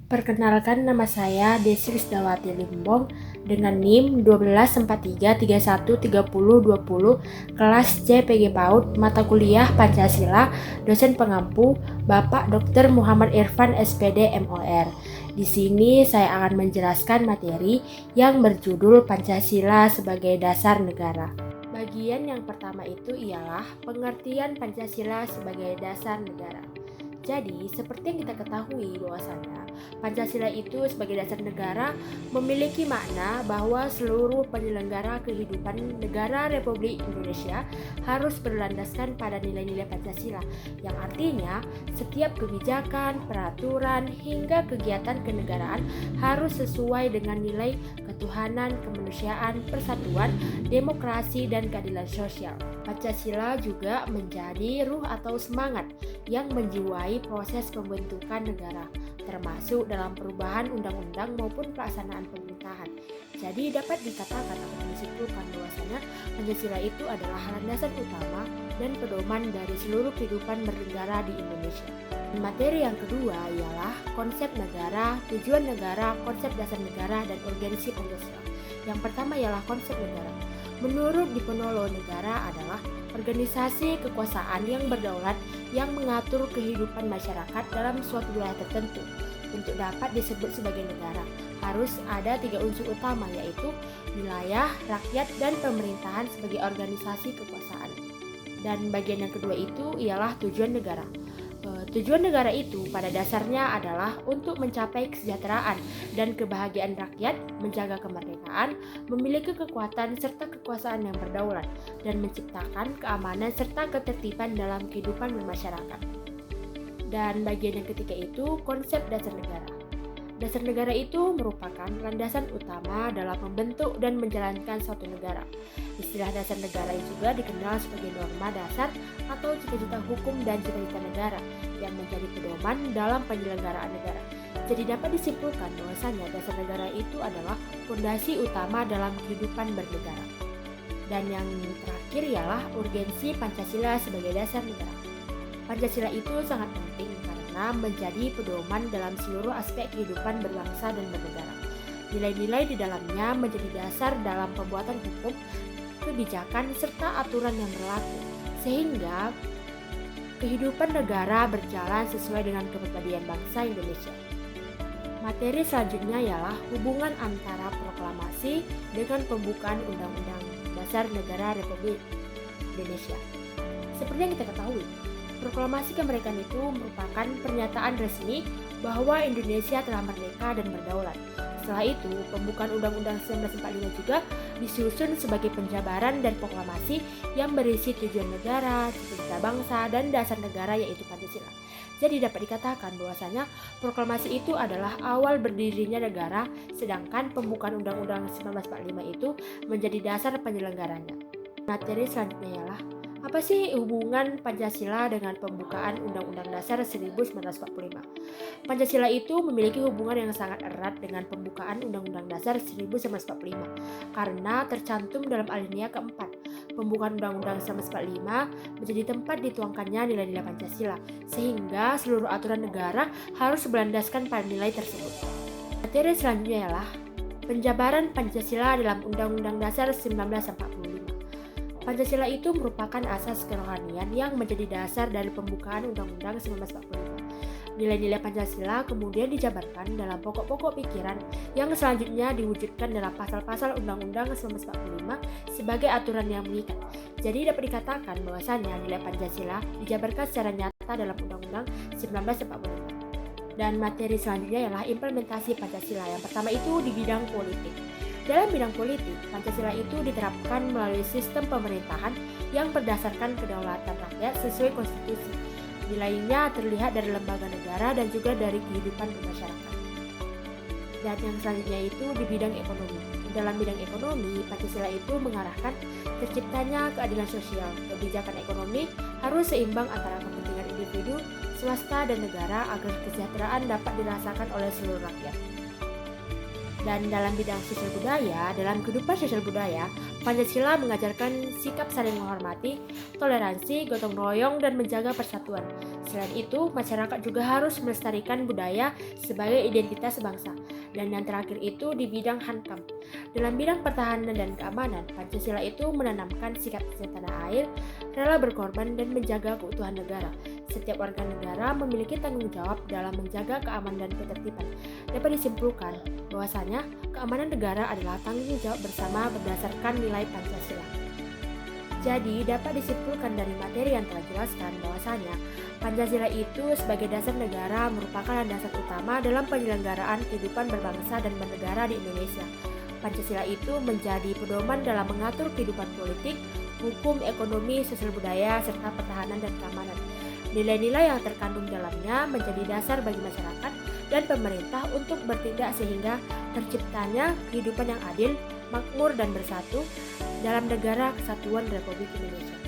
Perkenalkan, nama saya Desi Risdawati Limbong dengan NIM 1243313020, kelas C PG PAUD, mata kuliah Pancasila, dosen pengampu Bapak Dr. Muhammad Irfan SPD MOR. Di sini saya akan menjelaskan materi yang berjudul Pancasila sebagai dasar negara. Bagian yang pertama itu ialah pengertian Pancasila sebagai dasar negara. Jadi, seperti yang kita ketahui bahwasanya Pancasila itu sebagai dasar negara memiliki makna bahwa seluruh penyelenggara kehidupan negara Republik Indonesia harus berlandaskan pada nilai-nilai Pancasila, yang artinya setiap kebijakan, peraturan, hingga kegiatan kenegaraan harus sesuai dengan nilai ketuhanan, kemanusiaan, persatuan, demokrasi, dan keadilan sosial. Pancasila juga menjadi ruh atau semangat yang menjiwai proses pembentukan negara, termasuk dalam perubahan undang-undang maupun pelaksanaan pemerintahan. Jadi dapat dikatakan atau disimpulkan bahwasanya Pancasila itu adalah landasan utama dan pedoman dari seluruh kehidupan bernegara di Indonesia. Materi yang kedua ialah konsep negara, tujuan negara, konsep dasar negara, dan urgensi Pancasila. Yang pertama ialah konsep negara. Menurut Diponolo, negara adalah organisasi kekuasaan yang berdaulat yang mengatur kehidupan masyarakat dalam suatu wilayah tertentu. Untuk dapat disebut sebagai negara, harus ada 3 unsur utama, yaitu wilayah, rakyat, dan pemerintahan sebagai organisasi kekuasaan. Dan bagian yang kedua itu ialah tujuan negara. Tujuan negara itu pada dasarnya adalah untuk mencapai kesejahteraan dan kebahagiaan rakyat, menjaga kemerdekaan, memiliki kekuatan serta kekuasaan yang berdaulat, dan menciptakan keamanan serta ketertiban dalam kehidupan bermasyarakat. Dan bagian yang ketiga itu konsep dasar negara. Dasar negara itu merupakan landasan utama dalam membentuk dan menjalankan suatu negara. Istilah dasar negara juga dikenal sebagai norma dasar atau cita-cita hukum dan cita-cita negara yang menjadi pedoman dalam penyelenggaraan negara. Jadi dapat disimpulkan bahwasanya dasar negara itu adalah fondasi utama dalam kehidupan bernegara. Dan yang terakhir ialah urgensi Pancasila sebagai dasar negara. Pancasila itu sangat penting karena menjadi pedoman dalam seluruh aspek kehidupan berbangsa dan bernegara. Nilai-nilai di dalamnya menjadi dasar dalam pembuatan hukum, kebijakan, serta aturan yang berlaku, sehingga kehidupan negara berjalan sesuai dengan kepribadian bangsa Indonesia. Materi selanjutnya ialah hubungan antara proklamasi dengan pembukaan Undang-Undang Dasar Negara Republik Indonesia. Seperti yang kita ketahui, proklamasi kemerdekaan itu merupakan pernyataan resmi bahwa Indonesia telah merdeka dan berdaulat. Setelah itu, pembukaan Undang-Undang 1945 juga disusun sebagai penjabaran dan proklamasi yang berisi tujuan negara, cita-cita bangsa, dan dasar negara yaitu Pancasila. Jadi dapat dikatakan bahwasanya proklamasi itu adalah awal berdirinya negara, sedangkan pembukaan Undang-Undang 1945 itu menjadi dasar penyelenggaranya. Materi selanjutnya ialah apa sih hubungan Pancasila dengan pembukaan Undang-Undang Dasar 1945? Pancasila itu memiliki hubungan yang sangat erat dengan pembukaan Undang-Undang Dasar 1945 karena tercantum dalam alinea keempat. Pembukaan Undang-Undang 1945 menjadi tempat dituangkannya nilai-nilai Pancasila, sehingga seluruh aturan negara harus berlandaskan pada nilai tersebut. Materi selanjutnya ialah penjabaran Pancasila dalam Undang-Undang Dasar 1945. Pancasila itu merupakan asas kerohanian yang menjadi dasar dari pembukaan Undang-Undang 1945. Nilai-nilai Pancasila kemudian dijabarkan dalam pokok-pokok pikiran yang selanjutnya diwujudkan dalam pasal-pasal Undang-Undang 1945 sebagai aturan yang mengikat. Jadi dapat dikatakan bahwasanya nilai Pancasila dijabarkan secara nyata dalam Undang-Undang 1945. Dan materi selanjutnya ialah implementasi Pancasila. Yang pertama itu di bidang politik. Dalam bidang politik, Pancasila itu diterapkan melalui sistem pemerintahan yang berdasarkan kedaulatan rakyat sesuai konstitusi. Nilainya terlihat dari lembaga negara dan juga dari kehidupan bermasyarakat. Dan yang selanjutnya itu di bidang ekonomi. Dalam bidang ekonomi, Pancasila itu mengarahkan terciptanya keadilan sosial. Kebijakan ekonomi harus seimbang antara kepentingan individu, swasta, dan negara agar kesejahteraan dapat dirasakan oleh seluruh rakyat. Dan dalam bidang sosial budaya, dalam kehidupan sosial budaya, Pancasila mengajarkan sikap saling menghormati, toleransi, gotong royong, dan menjaga persatuan. Selain itu, masyarakat juga harus melestarikan budaya sebagai identitas bangsa. Dan yang terakhir itu di bidang hankam. Dalam bidang pertahanan dan keamanan, Pancasila itu menanamkan sikap cinta tanah air, rela berkorban, dan menjaga keutuhan negara. Setiap warga negara memiliki tanggung jawab dalam menjaga keamanan dan ketertiban. Dapat disimpulkan bahwasanya keamanan negara adalah tanggung jawab bersama berdasarkan nilai Pancasila. Jadi dapat disimpulkan dari materi yang telah jelaskan bahwasanya Pancasila itu sebagai dasar negara merupakan landasan utama dalam penyelenggaraan kehidupan berbangsa dan bernegara di Indonesia. Pancasila itu menjadi pedoman dalam mengatur kehidupan politik, hukum, ekonomi, sosial budaya, serta pertahanan dan keamanan. Nilai-nilai yang terkandung dalamnya menjadi dasar bagi masyarakat dan pemerintah untuk bertindak sehingga terciptanya kehidupan yang adil, makmur, dan bersatu dalam negara kesatuan Republik Indonesia.